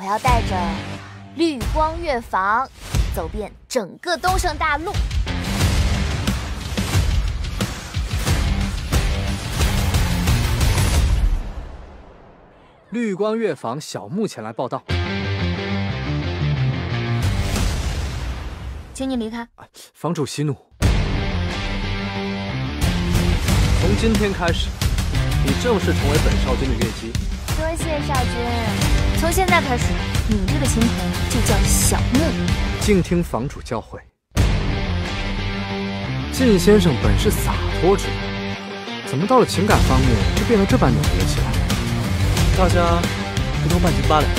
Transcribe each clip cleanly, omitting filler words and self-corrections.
我要带着绿光乐坊走遍整个东胜大陆。绿光乐坊小木前来报道，请你离开。房主息怒。从今天开始，你正式成为本少君的乐姬。多谢少君。从现在开始，你这个亲朋就叫小木。静听房主教诲。靳先生本是洒脱之人，怎么到了情感方面就变得这般扭捏起来？大家不同半斤八两。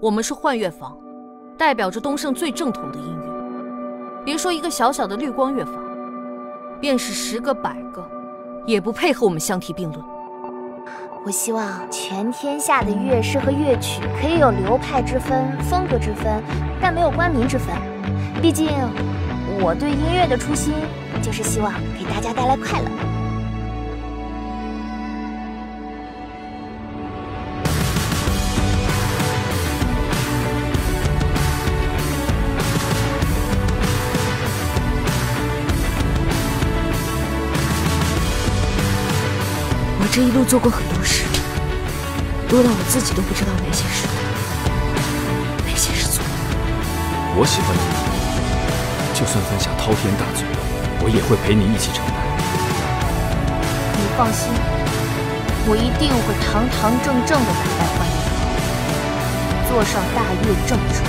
我们是幻乐坊，代表着东胜最正统的音乐。别说一个小小的绿光乐坊，便是10个100个，也不配和我们相提并论。我希望全天下的乐师和乐曲可以有流派之分、风格之分，但没有官民之分。毕竟，我对音乐的初心就是希望给大家带来快乐。我这一路做过很多事，多到我自己都不知道哪些是对，哪些是错。我喜欢你。就算犯下滔天大罪，我也会陪你一起承担。你放心，我一定会堂堂正正的对待幻乐坊，坐上大乐正主。